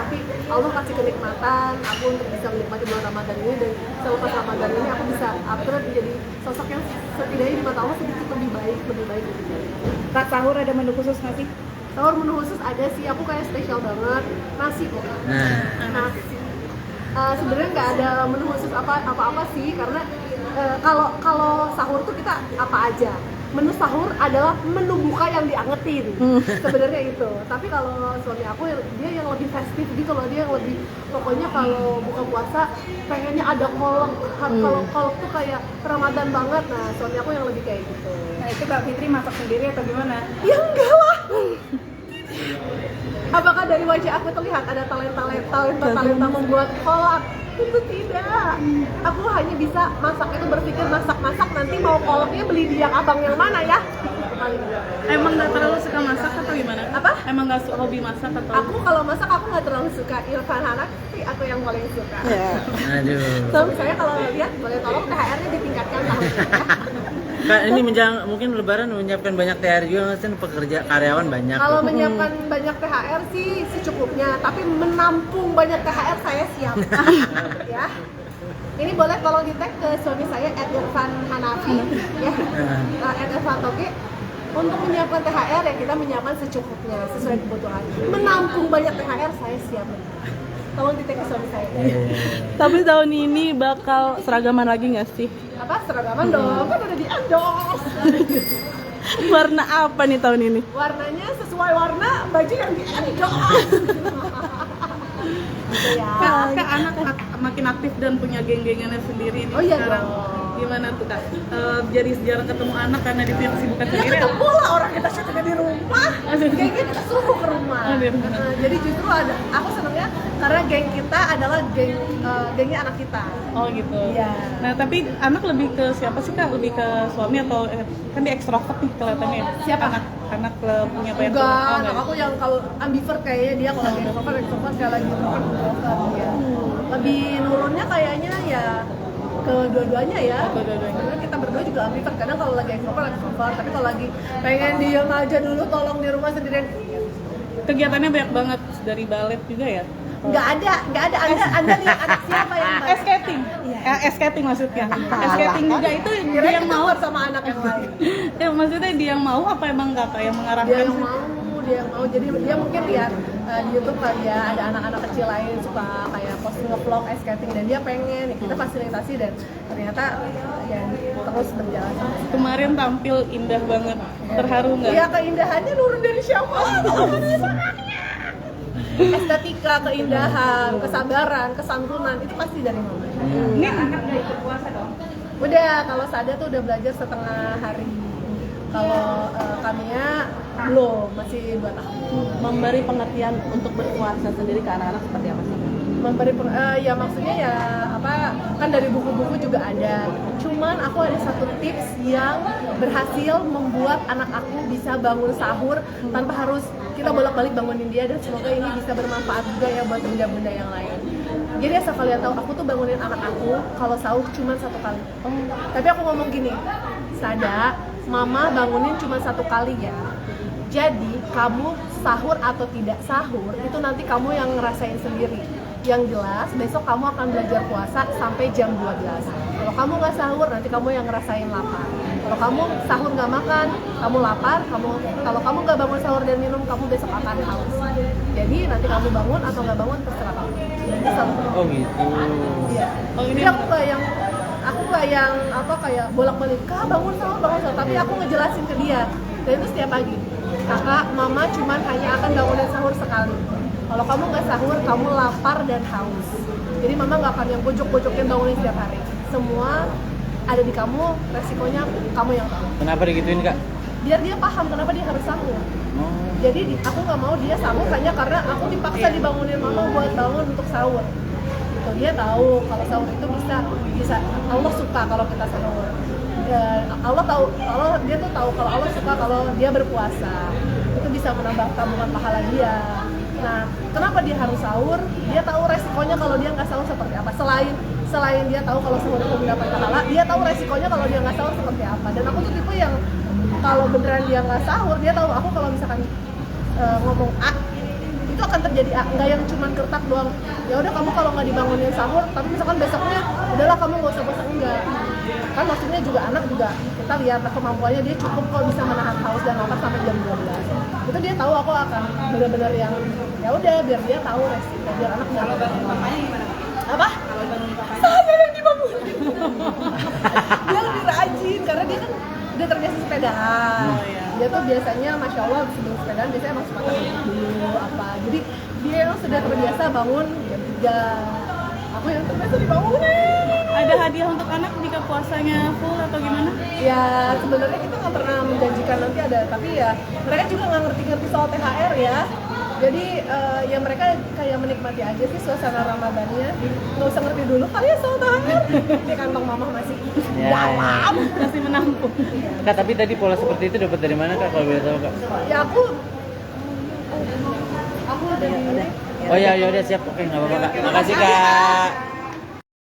tapi Allah kasih kenikmatan aku untuk bisa menikmati bulan Ramadan ini, dan selepas Ramadan ini aku bisa upgrade menjadi sosok yang setidaknya di mata Allah sedikit lebih baik. Kak, sahur ada menu khusus nggak sih? Sahur menu khusus ada sih, aku kayak spesial banget nasi kok. Nasi. Sebenarnya nggak ada menu khusus apa sih, karena kalau sahur tuh kita apa aja. Menu sahur adalah menu buka yang diangetin, sebenarnya itu. Tapi kalau suami aku dia yang lebih festif gitu loh, dia yang lebih pokoknya kalau buka puasa pengennya ada kolak. Kalau kolak tuh kayak Ramadan banget. Nah suami aku yang lebih kayak gitu. Nah itu Kak Fitri masak sendiri atau gimana? Ya enggak lah. Apakah dari wajah aku terlihat ada talenta membuat kolak? Tentu tidak. Aku hanya bisa masak itu berpikir masak nanti mau kolaknya beli di yang abang yang mana ya? Emang nggak terlalu suka masak atau gimana? Apa? Emang nggak hobi masak atau? Aku kalau masak aku nggak terlalu suka. Irfan Hanafi aku yang paling suka. Aduh. So misalnya kalau lihat boleh tolong THR-nya ditingkatkan tahun ini. Kak, ini mungkin lebaran menyiapkan banyak THR juga kan, pekerja karyawan banyak. Kalau menyiapkan banyak THR sih secukupnya, tapi menampung banyak THR saya siap. Ya. Ini boleh tolong di-tag ke suami saya @irfan_hanafi ya. @irfan_toge. Untuk menyiapkan THR ya kita menyiapkan secukupnya sesuai kebutuhan. Menampung banyak THR saya siap. Tolong di-tag ke suami saya. Tapi tahun ini bakal seragaman lagi nggak sih? Apa seragaman dong? Kan udah di-endorse. Warna apa nih tahun ini? Warnanya sesuai warna baju yang di-endorse. Gitu ya. Kak, anak makin aktif dan punya geng-gengannya sendiri nih Oh iya sekarang. dong. Gimana tuh Kak? Jadi jarang ketemu anak karena dia punya kesibukan Ya sendiri. ketemu lah, orang kita syutingnya di rumah. Gengnya kita suruh ke rumah. Oh, di rumah. Jadi justru aku senangnya karena geng kita adalah gengnya anak kita. Oh gitu. Iya. Nah tapi anak lebih ke siapa sih Kak? Lebih ke suami atau kan dia ekstrovert nih kelihatannya. Siapa? Anak punya banyak Enggak, teman. anak aku yang kalau ambivert kayaknya dia kalau lagi extrovert sekali lagi introvert dia. Lebih nurunnya kayaknya ya kedua-duanya ya. Kedua-duanya. Karena kita berdua juga ambivert. Kadang kalau lagi extrovert, tapi kalau lagi pengen diem aja dulu, tolong di rumah sendirian. Kegiatannya banyak banget, dari balet juga ya? Nggak ada. Anda lihat anak siapa yang main? Skating. Skating maksudnya. Skating juga itu Kira dia yang mau sama anak yang lain. Ya maksudnya dia yang mau apa emang nggak Kak yang mengarahkan? Dia yang mau. Jadi dia mungkin lihat di YouTube kali ya ada anak-anak kecil lain suka kayak posting nge-vlog ice skating dan dia pengen ya kita fasilitasi dan ternyata ya terus berjalan sampai sekarang. Kemarin tampil indah banget, terharu nggak? Ya keindahannya nurun dari siapa? Estetika, keindahan, kesabaran, kesantunan itu pasti dari mama. Ini anak udah ikut puasa dong? Udah, kalau Sada tuh udah belajar setengah hari. Kalau Kamia belum, masih 2 tahun. Memberi pengertian untuk berpuasa sendiri ke anak-anak seperti apa sih? Ya maksudnya ya apa kan dari buku-buku juga ada. Cuman aku ada satu tips yang berhasil membuat anak aku bisa bangun sahur tanpa harus kita bolak-balik bangunin dia, dan semoga ini bisa bermanfaat juga ya buat bunda-bunda yang lain. Jadi asal kalian tahu, aku tuh bangunin anak aku kalau sahur cuma 1 kali. Tapi aku ngomong gini, Sada, mama bangunin cuma 1 kali ya. Jadi kamu sahur atau tidak sahur itu nanti kamu yang ngerasain sendiri. Yang jelas besok kamu akan belajar puasa sampai jam 12. Kalau kamu nggak sahur nanti kamu yang ngerasain lapar. Kalau kamu sahur nggak makan, kamu lapar. Kalau kamu nggak bangun sahur dan minum, kamu besok akan haus. Jadi nanti kamu bangun atau nggak bangun terserah kamu. Jadi sahur. Oh gitu. Iya. Oh, ini Jadi aku nggak yang apa kayak bolak-balik bangun sahur. Tapi aku ngejelasin ke dia. Dan itu setiap pagi. Kakak, mama cuman hanya akan bangunin sahur sekali. Kalau kamu nggak sahur, kamu lapar dan haus. Jadi mama nggak akan yang pojok-pojokin bangunin setiap hari. Semua ada di kamu, resikonya kamu yang tahu. Kenapa digituin Kak? Biar dia paham kenapa dia harus sahur. Oh. Jadi aku nggak mau dia sahur hanya karena aku dipaksa dibangunin mama buat bangun untuk sahur. Gitu. Dia tahu kalau sahur itu bisa Allah suka kalau kita sahur. Ya, dia tuh tahu kalau Allah suka kalau dia berpuasa. Itu bisa menambah tabungan pahala dia. Nah, kenapa dia harus sahur? Dia tahu resikonya kalau dia nggak sahur seperti apa. Selain dia tahu kalau sahur itu mendapat pahala, dia tahu resikonya kalau dia nggak sahur seperti apa. Dan aku tuh tipe yang kalau beneran dia nggak sahur, dia tahu aku kalau misalkan ngomong A, itu itu akan terjadi nggak yang cuman gertak doang. Ya udah kamu kalau nggak dibangunin sahur, tapi misalkan besoknya udahlah kamu nggak usah puasa, enggak. Kan maksudnya juga anak juga kita lihat kemampuannya dia cukup kok bisa menahan haus dan lapar sampai jam 12. Itu dia tahu aku akan benar-benar yang ya udah biar dia tahu resiko, biar anak nggak apa? Saya yang dibangun. Dia lebih rajin karena dia kan udah terbiasa sepedaan. Dia tuh biasanya masya Allah sebelum sepedaan biasanya emang suka dulu apa. Jadi dia yang sudah terbiasa bangun jam 3. Aku yang terbiasa dibangunin. Ada hadiah untuk anak jika puasanya full atau gimana? Ya sebenarnya kita nggak pernah menjanjikan nanti ada, tapi ya mereka juga nggak ngerti-ngerti soal THR ya. Jadi ya mereka kayak menikmati aja sih suasana Ramadannya. Nggak usah ngerti dulu kali ya soal THR. Di kantong mama masih dalam. Masih menampung. Kak, tapi tadi pola seperti itu dapat dari mana Kak kalau boleh tahu Kak? Ya aku udah di Oh ya, udah siap. Oke, nggak apa-apa Kak. Makasih Kak.